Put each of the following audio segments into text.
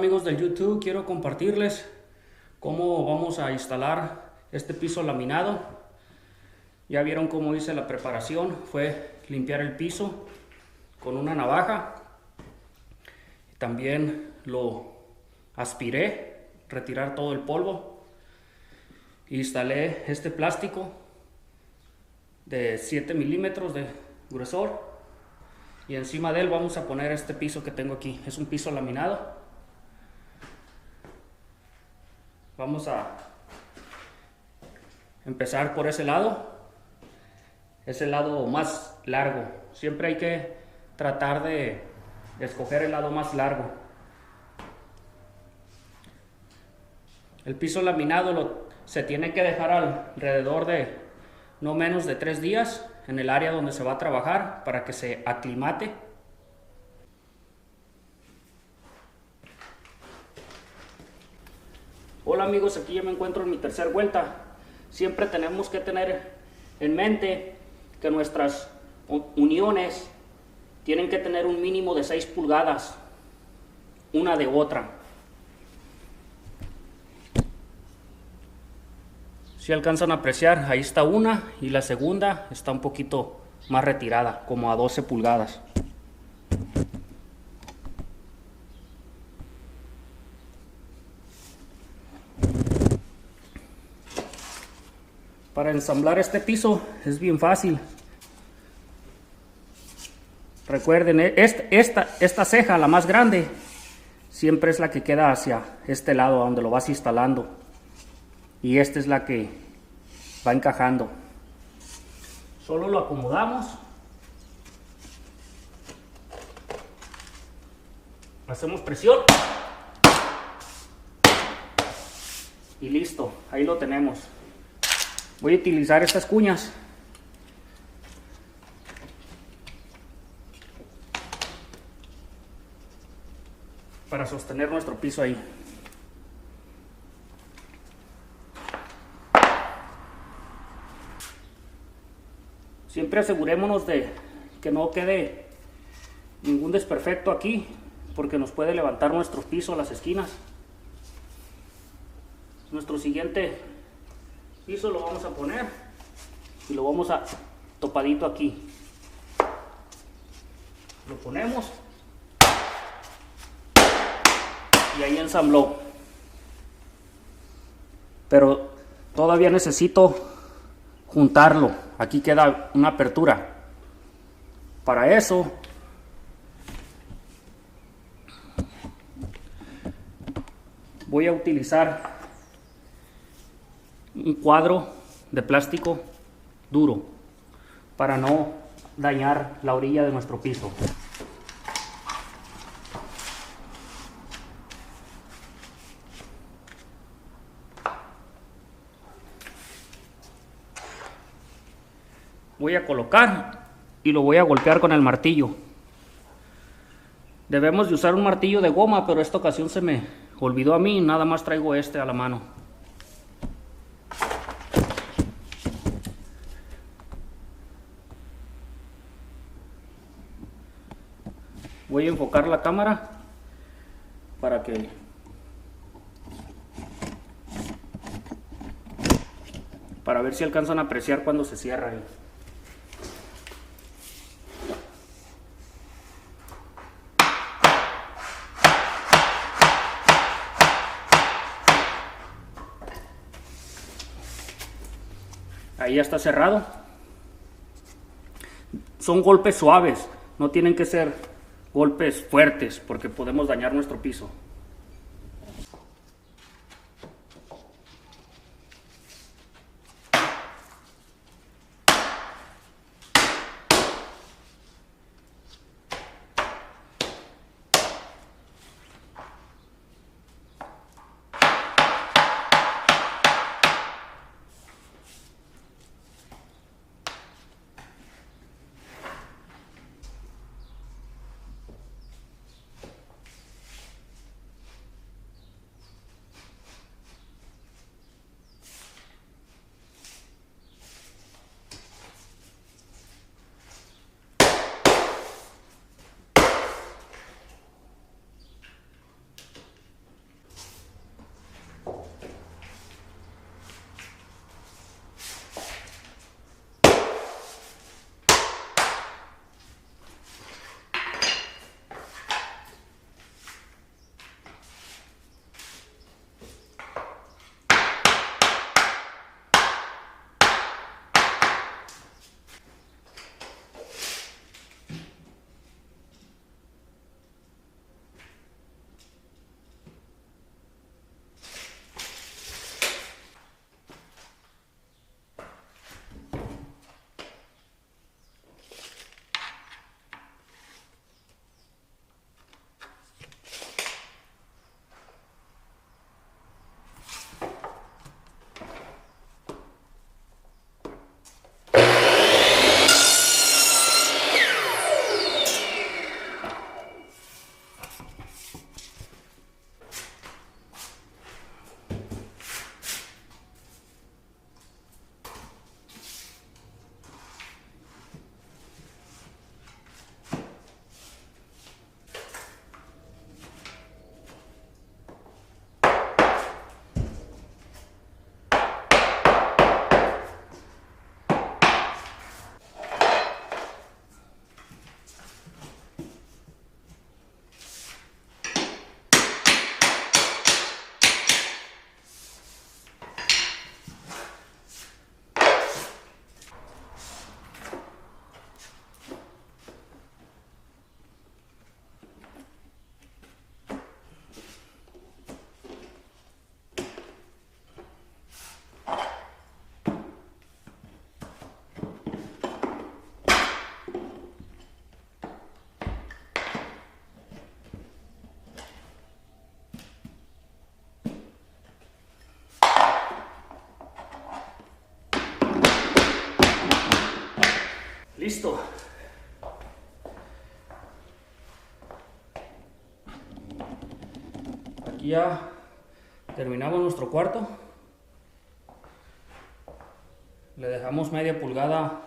amigos del YouTube, quiero compartirles cómo vamos a instalar este piso laminado. Ya vieron cómo hice la preparación, fue limpiar el piso con una navaja. También lo aspiré, retirar todo el polvo. Instalé este plástico de 7 milímetros de gruesor y encima de él vamos a poner este piso que tengo aquí. Es un piso laminado. Vamos a empezar por ese lado. Es el lado más largo. Siempre hay que tratar de escoger el lado más largo. El piso laminado se tiene que dejar alrededor de no menos de 3 días en el área donde se va a trabajar para que se aclimate. Hola amigos, aquí ya me encuentro en mi tercera vuelta. Siempre tenemos que tener en mente que nuestras uniones tienen que tener un mínimo de 6 pulgadas una de otra. Si alcanzan a apreciar, ahí está una y la segunda está un poquito más retirada, como a 12 pulgadas. Para ensamblar este piso es bien fácil. Recuerden, esta ceja, la más grande, siempre es la que queda hacia este lado donde lo vas instalando. Y esta es la que va encajando. Solo lo acomodamos. Hacemos presión. Y listo, ahí lo tenemos. Voy a utilizar estas cuñas para sostener nuestro piso ahí. Siempre asegurémonos de que no quede ningún desperfecto aquí, porque nos puede levantar nuestro piso a las esquinas. Nuestro siguiente piso lo vamos a poner y lo vamos a topadito aquí. Lo ponemos y ahí ensambló. Pero todavía necesito juntarlo. Aquí queda una apertura. Para eso voy a utilizar un cuadro de plástico duro para no dañar la orilla de nuestro piso. Voy a colocar y lo voy a golpear con el martillo. Debemos de usar un martillo de goma, pero esta ocasión se me olvidó a mí, nada más traigo este a la mano. Voy a enfocar la cámara para ver si alcanzan a apreciar cuando se cierra ahí. Ahí ya está cerrado. Son golpes suaves, no tienen que ser golpes fuertes porque podemos dañar nuestro piso. Listo. Aquí ya terminamos nuestro cuarto. Le dejamos media pulgada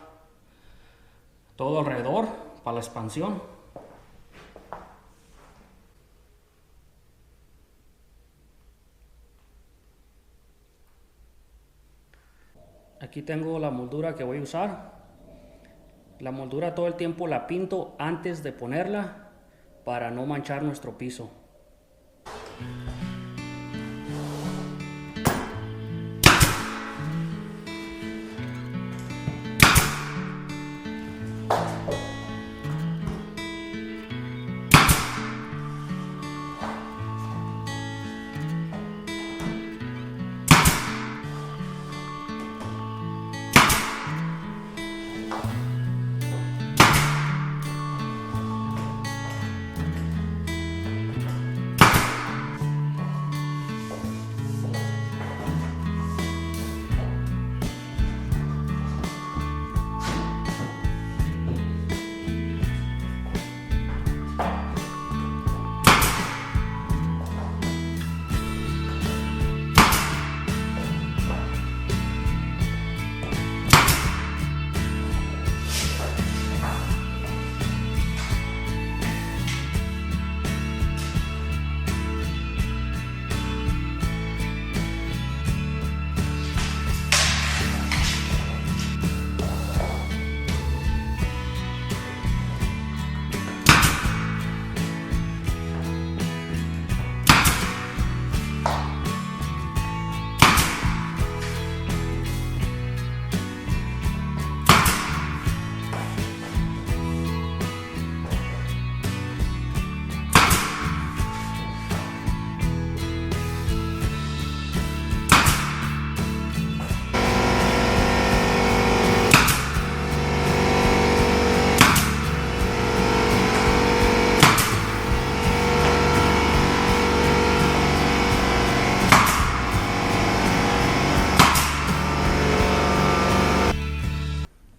todo alrededor para la expansión. Aquí tengo la moldura que voy a usar. La moldura todo el tiempo la pinto antes de ponerla para no manchar nuestro piso.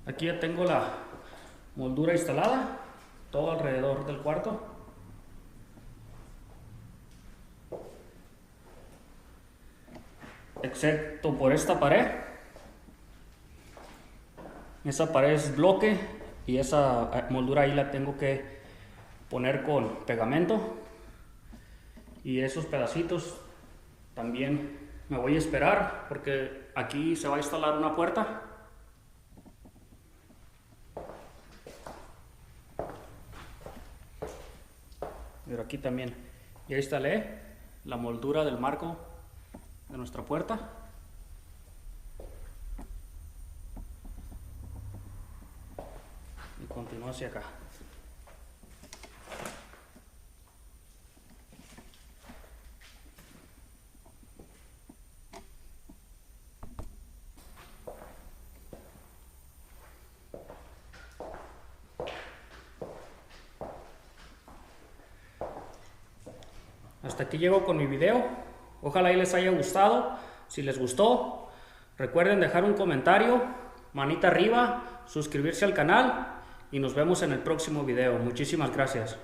Aquí ya tengo la moldura instalada, todo alrededor del cuarto. Excepto por esta pared. Esa pared es bloque y esa moldura ahí la tengo que poner con pegamento. Y esos pedacitos también me voy a esperar porque aquí se va a instalar una puerta. Pero aquí también ya instalé la moldura del marco de nuestra puerta. Y continúo hacia acá. Hasta aquí llego con mi video. Ojalá y les haya gustado. Si les gustó, recuerden dejar un comentario, manita arriba, suscribirse al canal y nos vemos en el próximo video. Muchísimas gracias.